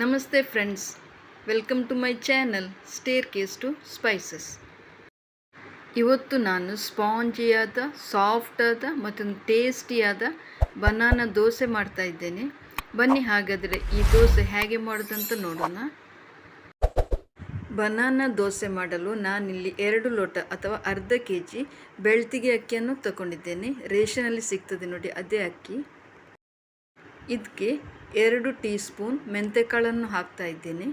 ನಮಸ್ತೆ friends, welcome to my channel staircase to spices. ಇವತ್ತು ನಾನು ಸ್ಪಾಂಜಿಯಾದ, ಸಾಫ್ಟಾದ ಮತ್ತು ಟೇಸ್ಟಿಯಾದ ಬನಾನಾ ದೋಸೆ ಮಾಡ್ತಾ ಇದ್ದೇನೆ. ಬನ್ನಿ ಹಾಗಾದರೆ ಈ ದೋಸೆ ಹೇಗೆ ಮಾಡೋದಂತ ನೋಡೋಣ. ಬನಾನಾ ದೋಸೆ ಮಾಡಲು ನಾನಿಲ್ಲಿ 2 ಲೋಟ ಅಥವಾ ಅರ್ಧ kg ಬೆಳ್ತಿಗೆ ಅಕ್ಕಿಯನ್ನು ತಗೊಂಡಿದ್ದೇನೆ. ರೇಷನಲ್ಲಿ ಸಿಗ್ತದೆ ನೋಡಿ, ಅದೇ ಅಕ್ಕಿ. ಇದಕ್ಕೆ 2 ಟೀ ಸ್ಪೂನ್ ಮೆಂತೆಕಾಳನ್ನು ಹಾಕ್ತಾ ಇದ್ದೇನೆ.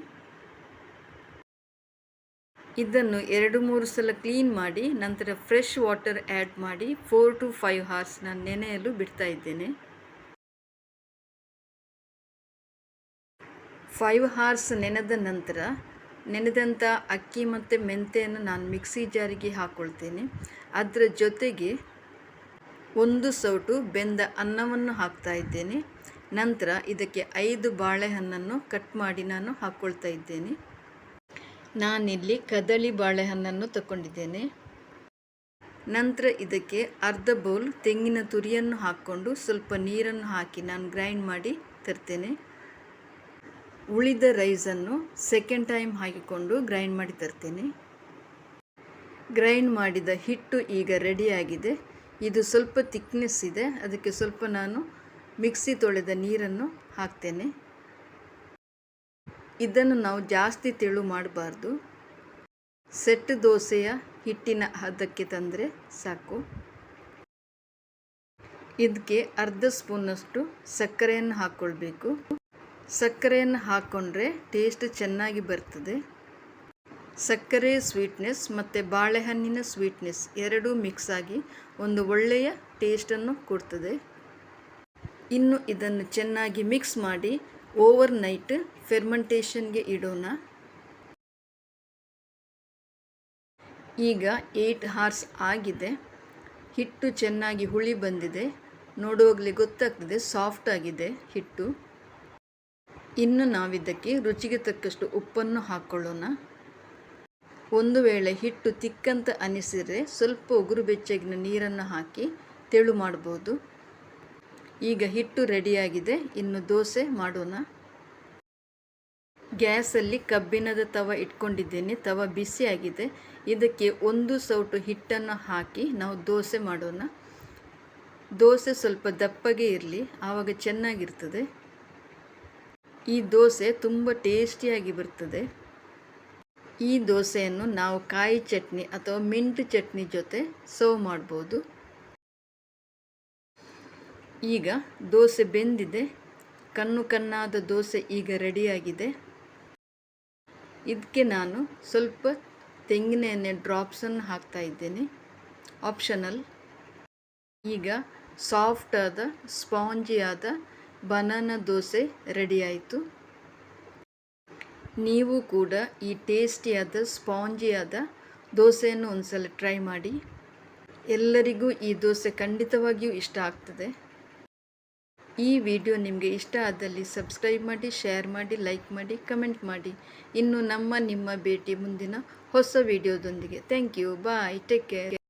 ಇದನ್ನು 2-3 ಸಲ ಕ್ಲೀನ್ ಮಾಡಿ ನಂತರ ಫ್ರೆಶ್ ವಾಟರ್ ಆ್ಯಡ್ ಮಾಡಿ 4 to 5 hours ನಾನು ನೆನೆಯಲು ಬಿಡ್ತಾ ಇದ್ದೇನೆ. 5 hours ನೆನೆದ ನಂತರ ನೆನೆದಂಥ ಅಕ್ಕಿ ಮತ್ತು ಮೆಂತೆಯನ್ನು ನಾನು ಮಿಕ್ಸಿ ಜಾರಿಗೆ ಹಾಕ್ಕೊಳ್ತೇನೆ. ಅದರ ಜೊತೆಗೆ 1 ಸೌಟು ಬೆಂದ ಅನ್ನವನ್ನು ಹಾಕ್ತಾ ಇದ್ದೇನೆ. ನಂತರ ಇದಕ್ಕೆ 5 ಬಾಳೆಹಣ್ಣನ್ನು ಕಟ್ ಮಾಡಿ ನಾನು ಹಾಕ್ಕೊಳ್ತಾ ಇದ್ದೇನೆ. ನಾನಿಲ್ಲಿ ಕದಳಿ ಬಾಳೆಹಣ್ಣನ್ನು ತಗೊಂಡಿದ್ದೇನೆ. ನಂತರ ಇದಕ್ಕೆ ಅರ್ಧ ಬೌಲ್ ತೆಂಗಿನ ತುರಿಯನ್ನು ಹಾಕ್ಕೊಂಡು ಸ್ವಲ್ಪ ನೀರನ್ನು ಹಾಕಿ ನಾನು ಗ್ರೈಂಡ್ ಮಾಡಿ ತರ್ತೇನೆ. ಉಳಿದ ರೈಸನ್ನು ಸೆಕೆಂಡ್ ಟೈಮ್ ಹಾಕಿಕೊಂಡು ಗ್ರೈಂಡ್ ಮಾಡಿ ತರ್ತೇನೆ. ಗ್ರೈಂಡ್ ಮಾಡಿದ ಹಿಟ್ಟು ಈಗ ರೆಡಿಯಾಗಿದೆ. ಇದು ಸ್ವಲ್ಪ ಥಿಕ್ನೆಸ್ ಇದೆ, ಅದಕ್ಕೆ ಸ್ವಲ್ಪ ನಾನು ಮಿಕ್ಸಿ ತೊಳೆದ ನೀರನ್ನು ಹಾಕ್ತೇನೆ. ಇದನ್ನು ನಾವು ಜಾಸ್ತಿ ತೆಳು ಮಾಡಬಾರ್ದು. ಸೆಟ್ ದೋಸೆಯ ಹಿಟ್ಟಿನ ಹದಕ್ಕೆ ತಂದರೆ ಸಾಕು. ಇದಕ್ಕೆ ಅರ್ಧ ಸ್ಪೂನಷ್ಟು ಸಕ್ಕರೆಯನ್ನು ಹಾಕ್ಕೊಳ್ಬೇಕು. ಸಕ್ಕರೆಯನ್ನು ಹಾಕ್ಕೊಂಡ್ರೆ ಟೇಸ್ಟ್ ಚೆನ್ನಾಗಿ ಬರ್ತದೆ. ಸಕ್ಕರೆ ಸ್ವೀಟ್ನೆಸ್ ಮತ್ತು ಬಾಳೆಹಣ್ಣಿನ ಸ್ವೀಟ್ನೆಸ್ ಎರಡೂ ಮಿಕ್ಸ್ ಆಗಿ ಒಂದು ಒಳ್ಳೆಯ ಟೇಸ್ಟನ್ನು ಕೊಡ್ತದೆ. ಇನ್ನು ಇದನ್ನು ಚೆನ್ನಾಗಿ ಮಿಕ್ಸ್ ಮಾಡಿ ಓವರ್ ನೈಟ್ ಫೆರ್ಮೆಂಟೇಷನ್ಗೆ ಇಡೋಣ. ಈಗ 8 hours ಆಗಿದೆ. ಹಿಟ್ಟು ಚೆನ್ನಾಗಿ ಹುಳಿ ಬಂದಿದೆ. ನೋಡುವಾಗಲೇ ಗೊತ್ತಾಗ್ತದೆ ಸಾಫ್ಟ್ ಆಗಿದೆ ಹಿಟ್ಟು. ಇನ್ನು ನಾವಿದ್ದಕ್ಕೆ ರುಚಿಗೆ ತಕ್ಕಷ್ಟು ಉಪ್ಪನ್ನು ಹಾಕ್ಕೊಳ್ಳೋಣ. ಒಂದು ವೇಳೆ ಹಿಟ್ಟು ತಿಕ್ಕಂತ ಅನಿಸಿದರೆ ಸ್ವಲ್ಪ ಉಗುರು ಬೆಚ್ಚಗಿನ ನೀರನ್ನು ಹಾಕಿ ತೆಳು ಮಾಡ್ಬೋದು. ಈಗ ಹಿಟ್ಟು ರೆಡಿಯಾಗಿದೆ. ಇನ್ನು ದೋಸೆ ಮಾಡೋಣ. ಗ್ಯಾಸಲ್ಲಿ ಕಬ್ಬಿಣದ ತವ ಇಟ್ಕೊಂಡಿದ್ದೇನೆ. ತವ ಬಿಸಿಯಾಗಿದೆ. ಇದಕ್ಕೆ 1 ಸೌಟು ಹಿಟ್ಟನ್ನು ಹಾಕಿ ನಾವು ದೋಸೆ ಮಾಡೋಣ. ದೋಸೆ ಸ್ವಲ್ಪ ದಪ್ಪಗೆ ಇರಲಿ, ಆವಾಗ ಚೆನ್ನಾಗಿರ್ತದೆ. ಈ ದೋಸೆ ತುಂಬ ಟೇಸ್ಟಿಯಾಗಿ ಬರ್ತದೆ. ಈ ದೋಸೆಯನ್ನು ನಾವು ಕಾಯಿ ಚಟ್ನಿ ಅಥವಾ ಮಿಂಟ್ ಚಟ್ನಿ ಜೊತೆ ಸರ್ವ್ ಮಾಡ್ಬೋದು. ಈಗ ದೋಸೆ ಬೆಂದಿದೆ. ಕಣ್ಣಾದ ದೋಸೆ ಈಗ ರೆಡಿಯಾಗಿದೆ. ಇದಕ್ಕೆ ನಾನು ಸ್ವಲ್ಪ ತೆಂಗಿನ ಎಣ್ಣೆ ಡ್ರಾಪ್ಸನ್ನು ಹಾಕ್ತಾ ಇದ್ದೇನೆ, ಆಪ್ಷನಲ್. ಈಗ ಸಾಫ್ಟಾದ ಸ್ಪಾಂಜಿಯಾದ ಬನಾನಾ ದೋಸೆ ರೆಡಿಯಾಯಿತು. ನೀವು ಕೂಡ ಈ ಟೇಸ್ಟಿಯಾದ ಸ್ಪಾಂಜಿಯಾದ ದೋಸೆಯನ್ನು ಒಂದು ಸಲ ಟ್ರೈ ಮಾಡಿ. ಎಲ್ಲರಿಗೂ ಈ ದೋಸೆ ಖಂಡಿತವಾಗಿಯೂ ಇಷ್ಟ ಆಗ್ತದೆ. ಈ ವಿಡಿಯೋ ನಿಮಗೆ ಇಷ್ಟ ಆದಲ್ಲಿ ಸಬ್ಸ್ಕ್ರೈಬ್ ಮಾಡಿ, ಶೇರ್ ಮಾಡಿ, ಲೈಕ್ ಮಾಡಿ, ಕಮೆಂಟ್ ಮಾಡಿ. ಇನ್ನು ನಿಮ್ಮ ಭೇಟಿ ಮುಂದಿನ ಹೊಸ ವಿಡಿಯೋದೊಂದಿಗೆ. Thank you. Bye. Take care.